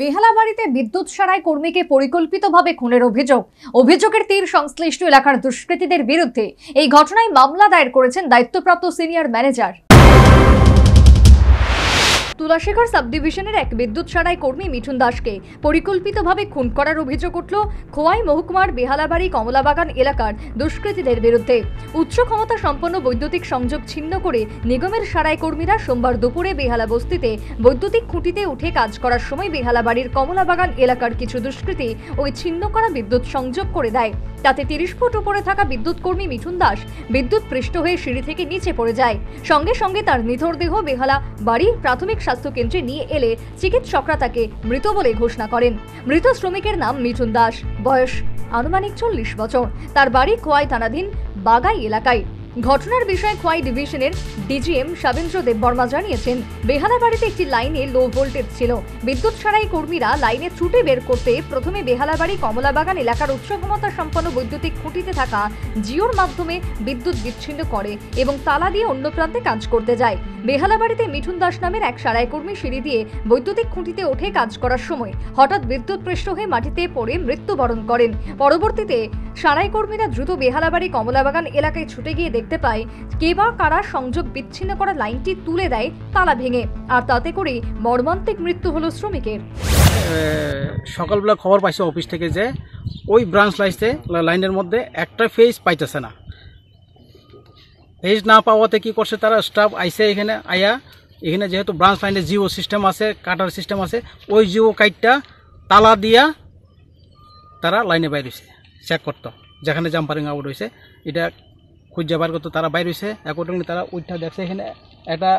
বেহালাবাড়িতে বিদ্যুৎ সারাই কর্মীকে পরিকল্পিতভাবে খুনের অভিযোগের তীর সংশ্লিষ্ট এলাকার দুষ্কৃতীদের বিরুদ্ধে। এই ঘটনায় মামলা দায়ের করেছেন দায়িত্বপ্রাপ্ত সিনিয়র ম্যানেজার। তুলাশেখর সাব ডিভিশনের এক বিদ্যুৎ সারাই কর্মী মিঠুন দাসকে পরিকল্পিতভাবে খুন করার অভিযোগ উঠল খোয়াই মহকুমার বেহালাবাড়ি কমলাবাগান এলাকার দুষ্কৃতীদের বিরুদ্ধে। উচ্চ ক্ষমতা সম্পন্ন বৈদ্যুতিক সংযোগ ছিন্ন করে নিগমের সারাই কর্মীরা সোমবার দুপুরে বেহালা বস্তিতে বৈদ্যুতিক খুঁটিতে উঠে কাজ করার সময় বেহালাবাড়ির কমলাবাগান এলাকার কিছু দুষ্কৃতী ওই ছিন্ন করা বিদ্যুৎ সংযোগ করে দেয়। তাতে 30 ফুট উপরে থাকা বিদ্যুৎ কর্মী মিঠুন দাস বিদ্যুৎ পৃষ্ঠ হয়ে সিঁড়ি থেকে নিচে পড়ে যায়। সঙ্গে সঙ্গে তার নিথর দেহ বেহালা বাড়ি প্রাথমিক স্বাস্থ্য কেন্দ্রে নিয়ে এলে চিকিৎসকরা তাকে মৃত বলে ঘোষণা করেন। মৃত শ্রমিকের নাম মিঠুন দাস, বয়স আনুমানিক 40 বছর। তার বাড়ি খোয়াই থানাধীন বাগাই এলাকায়। ঘটনার বিষয়ে খোয়াই ডিভিশনের ডিজিএম শাবেন্দ্র দেববর্মা জানিয়েছেন, বেহালাবাড়িতে একটি লাইনে লো ভোল্টেজ ছিল। বিদ্যুৎ সারাই কর্মীরা লাইনে ছুটে বের করতে প্রথমে বেহালাবাড়ি কমলাবাগান এলাকার উচ্চ ক্ষমতা সম্পন্ন বৈদ্যুতিক খুঁটিতে থাকা জিওর মাধ্যমে বিদ্যুৎ বিচ্ছিন্ন করে এবং তালা দিয়ে অন্য প্রান্তে কাজ করতে যায়। বেহালাবাড়িতে মিঠুন দাস নামের এক সারাই কর্মী সিঁড়ি দিয়ে বৈদ্যুতিক খুঁটিতে ওঠে কাজ করার সময় হঠাৎ বিদ্যুৎ পৃষ্ঠ হয়ে মাটিতে পড়ে মৃত্যুবরণ করেন। পরবর্তীতে সারাই কর্মীরা দ্রুত বেহালাবাড়ি কমলাবাগান এলাকায় ছুটে গিয়ে দেখতে পায় কে বা কারা সংযোগ বিচ্ছিন্ন করা লাইনটি তুলে দেয় তালা ভেঙে, আর তাতে করে মর্মান্তিক মৃত্যু হলো শ্রমিকের। সকালবেলা খবর পাইছে অফিস থেকে যে ওই ব্রাঞ্চ লাইনের মধ্যে একটা ফেজ পাইতেছে না। ফেজ না পাওয়াতে কি করছে তারা, স্টাফ আইসে এখানে যেহেতু ব্রাঞ্চ লাইনে জিও সিস্টেম আছে, কাটার সিস্টেম আছে, ওই জিও কাইটটা তালা দিয়া তারা লাইনে বাইর হয়েছে চেক করতো, যেখানে জাম্পারিং আউট হয়েছে এটা খুঁজে বার করতো। তারা বাইর হয়েছে, অ্যাকর্ডিংলি তারা ওইটা দেখছে এখানে একটা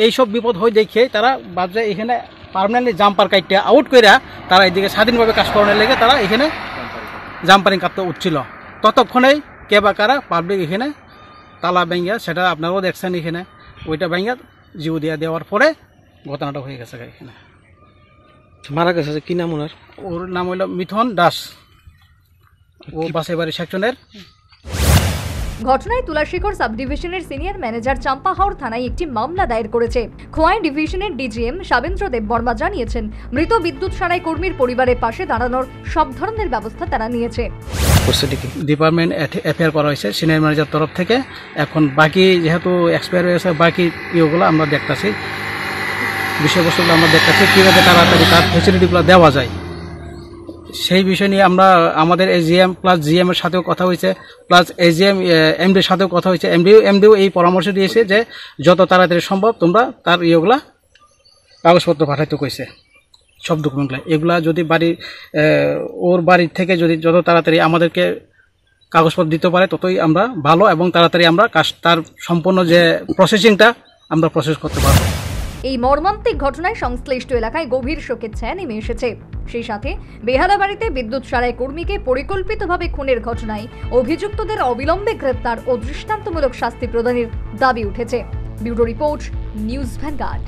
এইসব বিপদ হয়ে দেখে তারা ভাবছে এখানে পার্মানেন্টলি জাম্পার কাইটটা আউট করে তারা এদিকে স্বাধীনভাবে কাজ করানোর লেগে তারা এখানে জাম্পারিং কাটতে উঠছিল। ততক্ষণেই কে বা কারা পাবলিক এখানে তালা ভেঙ্গা, সেটা আপনারাও দেখছেন এখানে, ওইটা ভেঙ্গা জিও দিয়া দেওয়ার পরে ঘটনাটা হয়ে গেছে। এখানে মারা গেছে কি নাম ওনার? ওর নাম হইল মিঠুন দাস, ও বাসাইবাড়ি সেকশনের। ঘটনায় তুলাশেখর সাব ডিভিশনের সিনিয়র ম্যানেজার চাম্পা হাওড় থানায় একটি মামলা দায়ের করেছে। খোয়াই ডিভিশনের ডিজিএম শাবেন্দ্র দেববর্মা জানিয়েছেন, মৃত বিদ্যুৎ সারাই কর্মীর পরিবারের পাশে দাঁড়ানোর সব ধরনের ব্যবস্থা তারা নিয়েছে। ডিপার্টমেন্ট এফআইআর করা হয়েছে সিনিয়র ম্যানেজার তরফ থেকে। এখন বাকি যেহেতু এক্সপায়ার হয়েছে, বাকি ইয়েগুলো আমরা দেখতেছি, বিষয়বস্তুগুলো আমরা দেখতেছি কীভাবে তাড়াতাড়ি তার ফেসিলিটিগুলো দেওয়া যায় সেই বিষয় নিয়ে আমরা আমাদের এজিএম প্লাস জিএম এর সাথেও কথা হয়েছে, প্লাস এজিএম এমডির সাথেও কথা হয়েছে। এমডিও এই পরামর্শ দিয়েছে যে যত তাড়াতাড়ি সম্ভব তোমরা তার ইয়েগুলা কাগজপত্র পাঠাইতে কইছে, সব ডকুমেন্টগুলো। এগুলা যদি ওর বাড়ির থেকে যদি যত তাড়াতাড়ি আমাদেরকে কাগজপত্র দিতে পারে ততই আমরা ভালো, এবং তাড়াতাড়ি আমরা তার সম্পূর্ণ যে প্রসেসিংটা আমরা প্রসেস করতে পারবো। এই মর্মান্তিক ঘটনায় সংশ্লিষ্ট এলাকায় গভীর শোকের ছায়া নেমে এসেছে। সেই সাথে বেহালাবাড়িতে বিদ্যুৎ সারাই কর্মীকে পরিকল্পিতভাবে খুনের ঘটনায় অভিযুক্তদের অবিলম্বে গ্রেপ্তার ও দৃষ্টান্তমূলক শাস্তি প্রদানের দাবি উঠেছে। Bureau report, news vanguard.